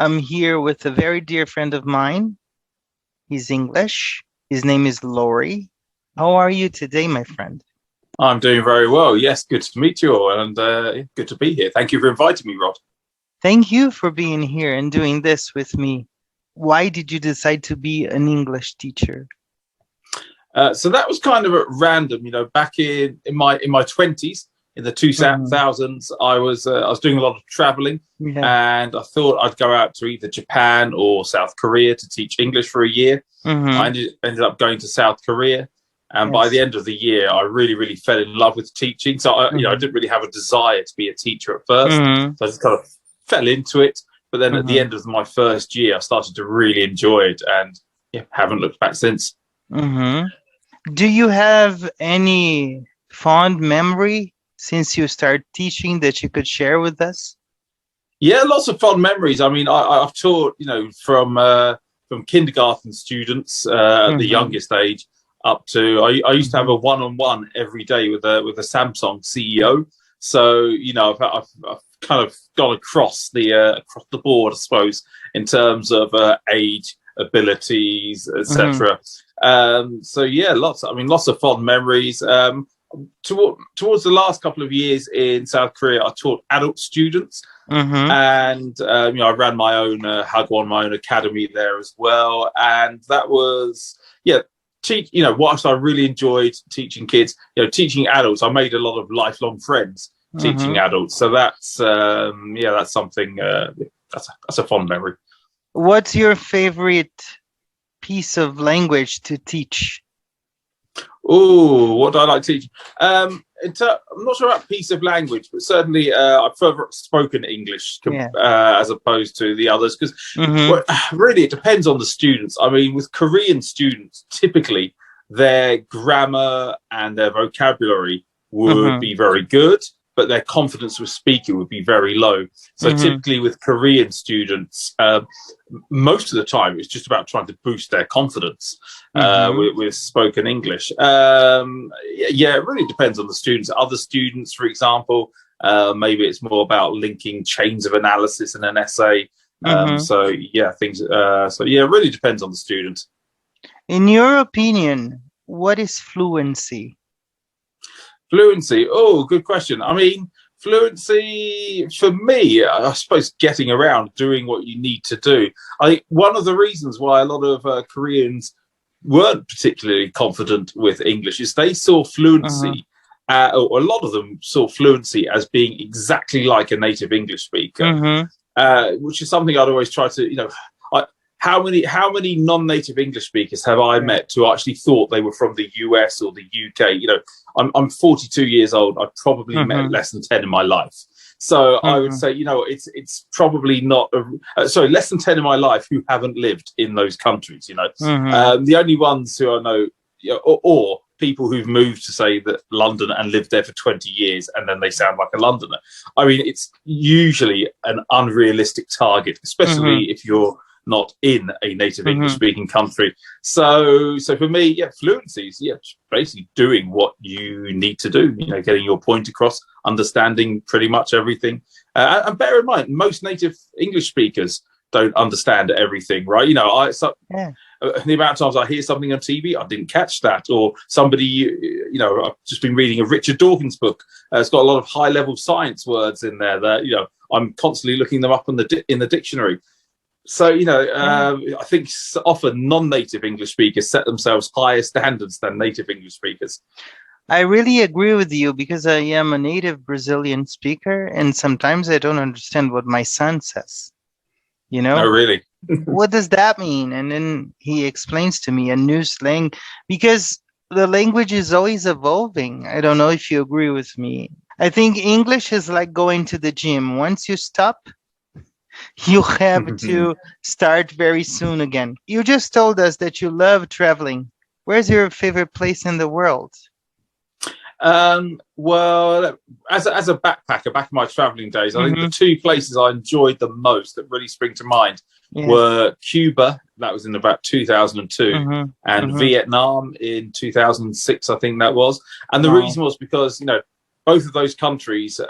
I'm here with a very dear friend of mine. He's English. His name is Laurie. How are you today, my friend? I'm doing very well. Yes, good to meet you all, and good to be here. Thank you for inviting me, Rod. Thank you for being here and doing this with me. Why did you decide to be an English teacher? So that was kind of at random, back in my 20s, in the 2000s, I was doing a lot of traveling, and I thought I'd go out to either Japan or South Korea to teach English for a year. I ended up going to South Korea, and by the end of the year, I really fell in love with teaching. So I didn't really have a desire to be a teacher at first, so I just kind of fell into it. But then at the end of my first year, I started to really enjoy it, and haven't looked back since. Do you have any fond memory since you started teaching that you could share with us? Yeah, lots of fond memories. I mean, I've taught, from kindergarten students at the youngest age up to I used to have a one-on-one every day with a Samsung CEO. So I've kind of gone across the board, I suppose, in terms of age, abilities, etc. Lots of fond memories. Towards the last couple of years in South Korea, I taught adult students, and I ran my own Hagwon, my own academy there as well, and that was whilst I really enjoyed teaching kids, teaching adults, I made a lot of lifelong friends teaching adults. So that's something that's a fond memory. What's your favorite piece of language to teach? Oh, what do I like teaching? I'm not sure about piece of language, but certainly I've further spoken English as opposed to the others, because really it depends on the students. I mean, with Korean students, typically their grammar and their vocabulary would be very good, but their confidence with speaking would be very low. So typically with Korean students, most of the time it's just about trying to boost their confidence with spoken English. It really depends on the students. Other students, for example, maybe it's more about linking chains of analysis in an essay. It really depends on the student. In your opinion, what is fluency? Fluency. Oh, good question. I mean, fluency for me, I suppose, getting around, doing what you need to do. I think one of the reasons why a lot of Koreans weren't particularly confident with English is they saw fluency, or a lot of them saw fluency as being exactly like a native English speaker, which is something I'd always try to, how many non-native English speakers have I met who actually thought they were from the US or the UK? I'm 42 years old. I've probably met less than 10 in my life. So I would say, it's probably not, less than 10 in my life who haven't lived in those countries, The only ones who I know, or people who've moved to, say, that London and lived there for 20 years and then they sound like a Londoner. I mean, it's usually an unrealistic target, especially if you're not in a native English speaking country. So for me, fluency is basically doing what you need to do, getting your point across, understanding pretty much everything. And bear in mind, most native English speakers don't understand everything, right? The amount of times I hear something on TV, I didn't catch that, or somebody, I've just been reading a Richard Dawkins book. It's got a lot of high level science words in there that, I'm constantly looking them up in the dictionary. So, I think often non-native English speakers set themselves higher standards than native English speakers. I really agree with you, because I am a native Brazilian speaker, and sometimes I don't understand what my son says. Oh, really? What does that mean? And then he explains to me a new slang, because the language is always evolving. I don't know if you agree with me. I think English is like going to the gym. Once you stop, you have to start very soon again. You just told us that you love traveling. Where's your favorite place in the world? Well, as a backpacker, back in my traveling days, I think the two places I enjoyed the most that really spring to mind were Cuba, that was in about 2002, and Vietnam in 2006, I think that was. And the reason was because, both of those countries,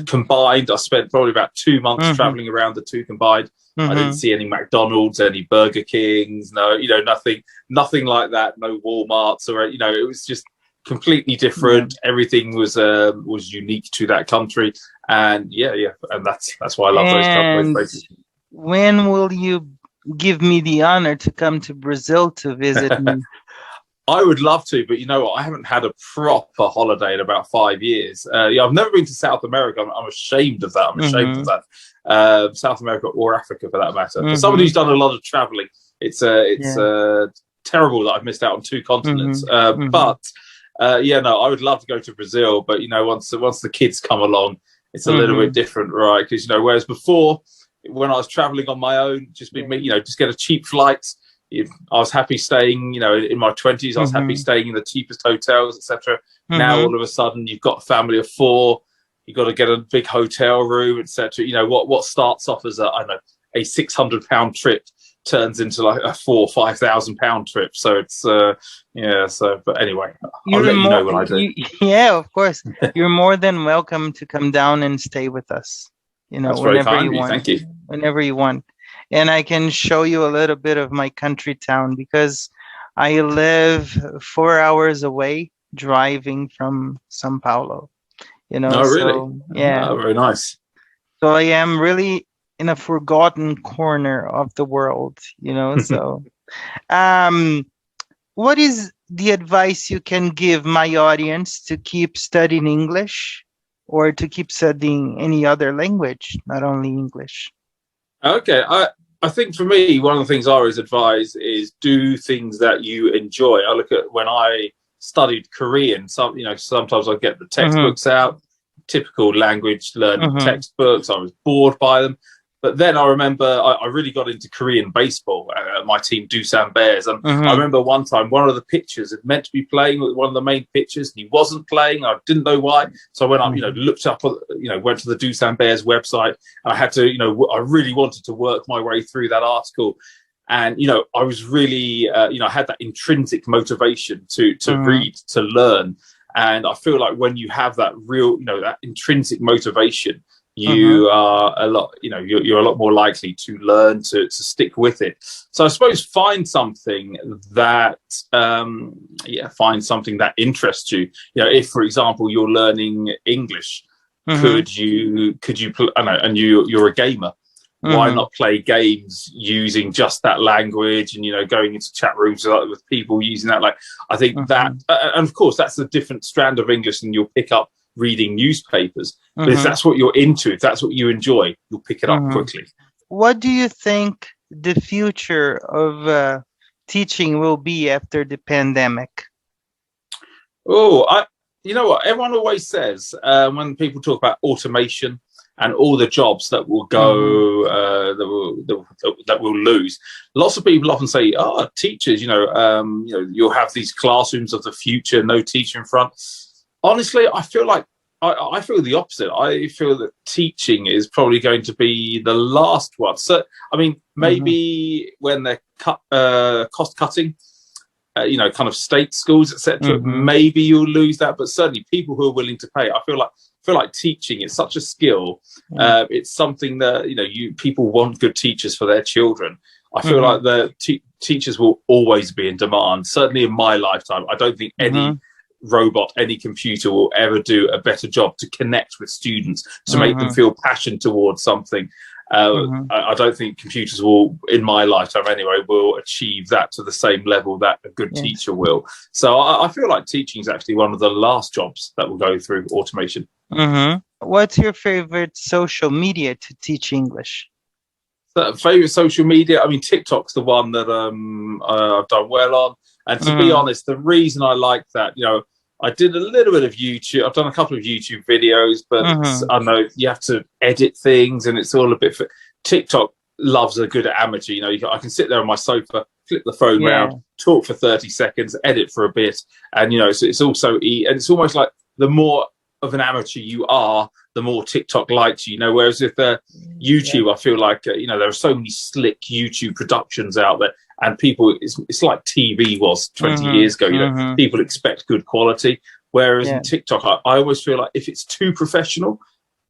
combined, I spent probably about 2 months traveling around the two combined. I didn't see any McDonald's, any Burger Kings, no, nothing like that, no Walmarts, or it was just completely different. Everything was unique to that country, and and that's why I love those places. When will you give me the honor to come to Brazil to visit me? I would love to, but you know what? I haven't had a proper holiday in about 5 years. I've never been to South America. I'm ashamed of that. I'm ashamed of that. South America or Africa, for that matter. For somebody who's done a lot of traveling, it's terrible that I've missed out on 2 continents. But I would love to go to Brazil. But once the kids come along, it's a little bit different, right? Because whereas before, when I was traveling on my own, just get a cheap flight. I was happy staying, in my 20s, I was happy staying in the cheapest hotels, etc. Now, all of a sudden, you've got a family of 4, you've got to get a big hotel room, etc. What starts off as a £600 trip turns into like a £4,000 or £5,000 trip. So it's, but anyway, I'll let you know when I do. Yeah, of course. You're more than welcome to come down and stay with us, That's whenever you want. Thank you. Whenever you want. And I can show you a little bit of my country town, because I live 4 hours away driving from São Paulo. Oh, really? So, yeah. Oh, very nice. So I am really in a forgotten corner of the world, so. What is the advice you can give my audience to keep studying English, or to keep studying any other language, not only English? Okay, I think for me, one of the things I always advise is do things that you enjoy. I look at when I studied Korean, sometimes I get the textbooks out, typical language learning textbooks. I was bored by them. But then I remember I really got into Korean baseball. My team, Doosan Bears. And I remember one time, one of the pitchers had meant to be playing with one of the main pitchers, and he wasn't playing. I didn't know why. So I went up, looked up, went to the Doosan Bears website. And I had to, I really wanted to work my way through that article. And, I was really, I had that intrinsic motivation to read, to learn. And I feel like when you have that real, that intrinsic motivation, you are a lot, you're a lot more likely to learn, to stick with it. So I suppose find something that, find something that interests you. If, for example, you're learning English, could you, and you're a gamer, why not play games using just that language and, going into chat rooms with people using that? Like, I think that, and of course, that's a different strand of English, and you'll pick up reading newspapers. But if that's what you're into, if that's what you enjoy, you'll pick it up quickly. What do you think the future of teaching will be after the pandemic? Oh, you know what? Everyone always says when people talk about automation and all the jobs that will go, that will lose. Lots of people often say, "Oh, teachers, you'll have these classrooms of the future, no teacher in front." Honestly, I feel like I feel the opposite. I feel that teaching is probably going to be the last one. So, I mean, maybe when they're cost cutting, kind of state schools, etc., maybe you'll lose that. But certainly, people who are willing to pay, I feel like teaching is such a skill. It's something that people want good teachers for their children. I feel like the teachers will always be in demand. Certainly in my lifetime, I don't think any robot, any computer will ever do a better job to connect with students, to make them feel passion towards something. I don't think computers will, in my lifetime anyway, will achieve that to the same level that a good teacher will. So I feel like teaching is actually one of the last jobs that will go through automation. What's your favorite social media to teach English? Favorite social media? I mean, TikTok's the one that I've done well on. And to be honest, the reason I like that, I did a little bit of YouTube. I've done a couple of YouTube videos, but I know you have to edit things, and it's all a bit. TikTok loves a good amateur. I can sit there on my sofa, flip the phone round, talk for 30 seconds, edit for a bit, and so it's also and it's almost like the more of an amateur you are, the more TikTok likes you. Whereas with YouTube, I feel like there are so many slick YouTube productions out there. And people, it's like TV was 20 years ago. People expect good quality. Whereas in Yeah. TikTok, I always feel like if it's too professional,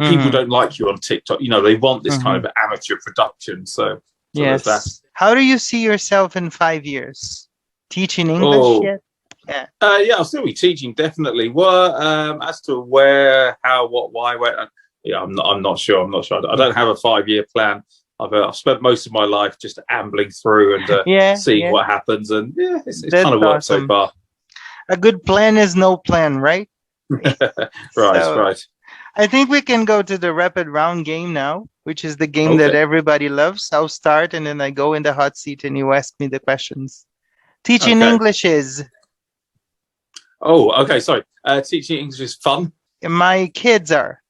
people Mhm. don't like you on TikTok. You know, they want this kind Mhm. of amateur production. So there's that. Yes. How do you see yourself in 5 years? Teaching English Oh, yet? Yeah. yeah, I'll still be teaching, definitely. Well, as to where, how, what, why, where, yeah, I'm not sure. I'm not sure. I don't have a 5-year plan. I've spent most of my life just ambling through and Yeah, seeing yeah. what happens, and yeah, it's That's kind of worked so awesome. far. A good plan is no plan, right? Right, So right. I think we can go to the rapid round game now, which is the game that Okay, everybody loves. I'll start and then I go in the hot seat and you ask me the questions. Teaching okay. English is Oh, okay. Sorry. Teaching English is fun. my kids are.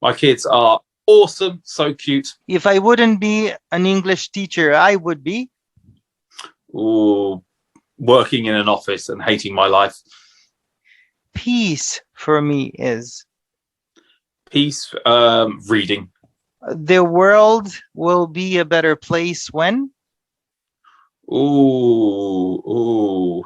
My kids are awesome, so cute. If I wouldn't be an English teacher, I would be. Ooh, working in an office and hating my life. Peace for me is Peace, reading. the world will be a better place when Ooh, ooh.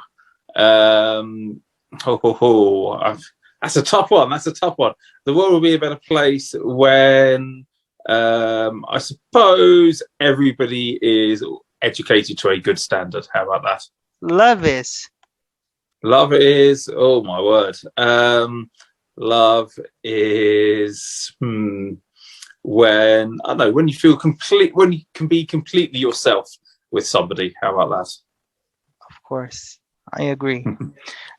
Ho, ho, ho. That's a tough one. That's a tough one. The world will be a better place when I suppose everybody is educated to a good standard. How about that? love is. Love is, oh my word. Love is when I don't know, when you feel complete, when you can be completely yourself with somebody. How about that? Of course, I agree.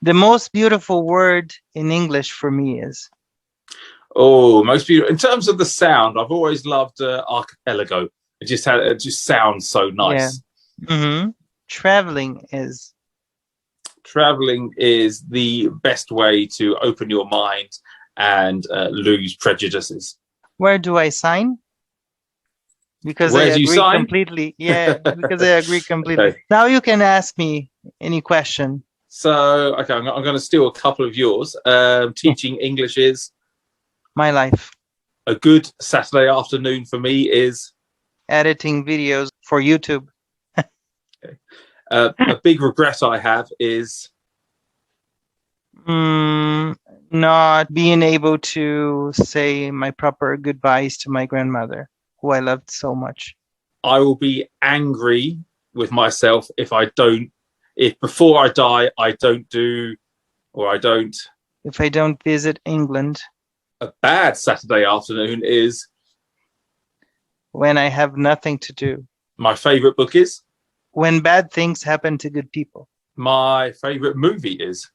The most beautiful word in English for me is Oh, most beautiful. In terms of the sound, I've always loved archipelago. It just sounds so yeah. nice. Traveling is Traveling is the best way to open your mind and lose prejudices. where do I sign? Because I Where do you agree sign? completely. Yeah, because I agree completely. Okay. Now you can ask me any question. So, okay, I'm going to steal a couple of yours. Teaching English is My life. a good Saturday afternoon for me is Editing videos for YouTube. okay. A big regret I have is Not being able to say my proper goodbyes to my grandmother, who I loved so much. I will be angry with myself if before I die, I don't. If I don't visit England A bad Saturday afternoon is when I have nothing to do. my favorite book is When bad things happen to good people. my favorite movie is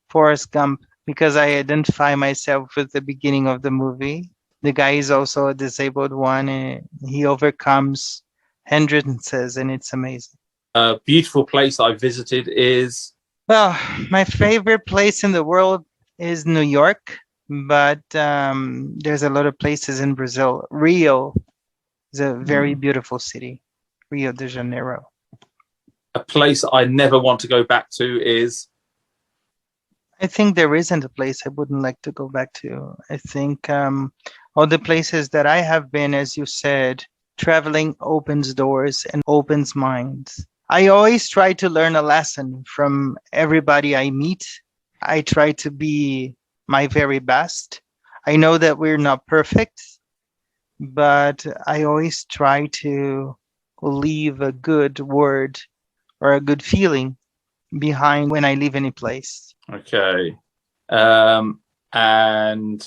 Forrest Gump, because I identify myself with the beginning of the movie. The guy is also a disabled one and he overcomes hindrances and it's amazing. a beautiful place I visited is Well, my favorite place in the world is New York, but there's a lot of places in Brazil. Rio is a very beautiful city, Rio de Janeiro. a place I never want to go back to is I think there isn't a place I wouldn't like to go back to. I think all the places that I have been, as you said, traveling opens doors and opens minds. I always try to learn a lesson from everybody I meet. I try to be my very best. I know that we're not perfect, but I always try to leave a good word or a good feeling behind when I leave any place. okay. And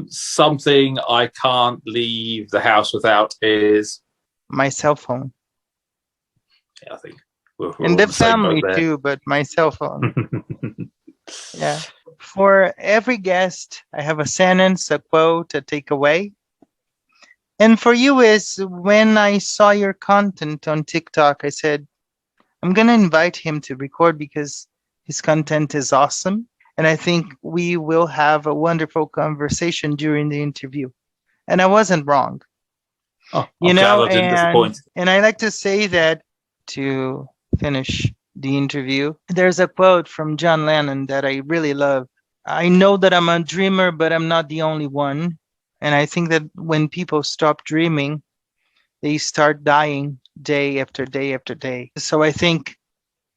something I can't leave the house without is My cell phone. I think we're And all the in the same boat family there. too, but my cell phone. Yeah. For every guest, I have a sentence, a quote, a takeaway. And for you is when I saw your content on TikTok, I said, I'm going to invite him to record because his content is awesome. And I think we will have a wonderful conversation during the interview. And I wasn't wrong, Oh, you I'm glad know, I didn't disappoint. and I like to say that to finish the interview, there's a quote from John Lennon that I really love. I know that I'm a dreamer, but I'm not the only one. And I think that when people stop dreaming, they start dying day after day after day. So I think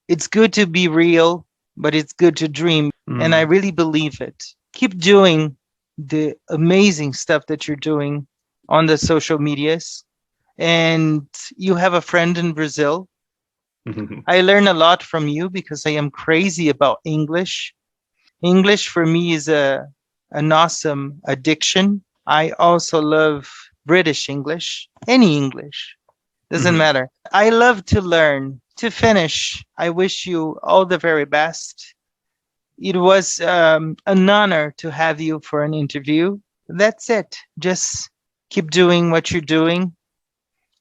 it's good to be real but it's good to dream. And I really believe it. Keep doing the amazing stuff that you're doing on the social medias. And you have a friend in Brazil. I learn a lot from you because I am crazy about English. English for me is an awesome addiction. I also love British English, any English, doesn't matter. I love to learn. To finish, I wish you all the very best. It was an honor to have you for an interview. That's it. Just keep doing what you're doing,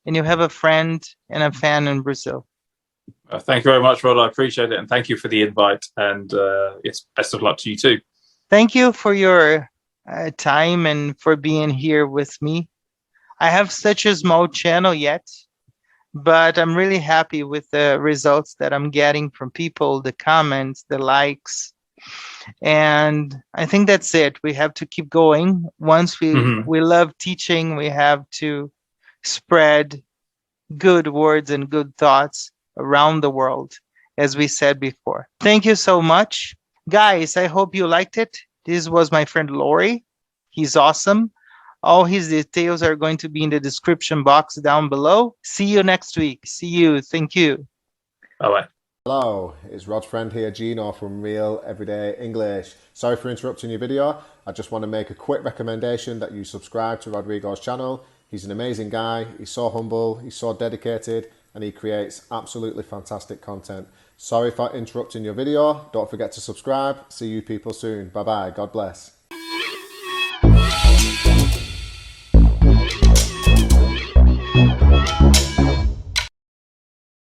and you have a friend and a fan in Brazil. Thank you very much, Rod. I appreciate it. And thank you for the invite. And yes, best of luck to you too. Thank you for your time and for being here with me. I have such a small channel yet, but I'm really happy with the results that I'm getting from people, the comments, the likes. And I think that's it. We have to keep going. Once we love teaching, we have to spread good words and good thoughts around the world, as we said before. Thank you so much. Guys, I hope you liked it. This was my friend Laurie. He's awesome. All his details are going to be in the description box down below. See you next week. See you. Thank you. Bye-bye. Hello, it's Rod's friend here, Gino from Real Everyday English. Sorry for interrupting your video. I just want to make a quick recommendation that you subscribe to Rodrigo's channel. He's an amazing guy, he's so humble, he's so dedicated, and he creates absolutely fantastic content. Sorry for interrupting your video. Don't forget to subscribe. See you people soon. Bye bye. God bless.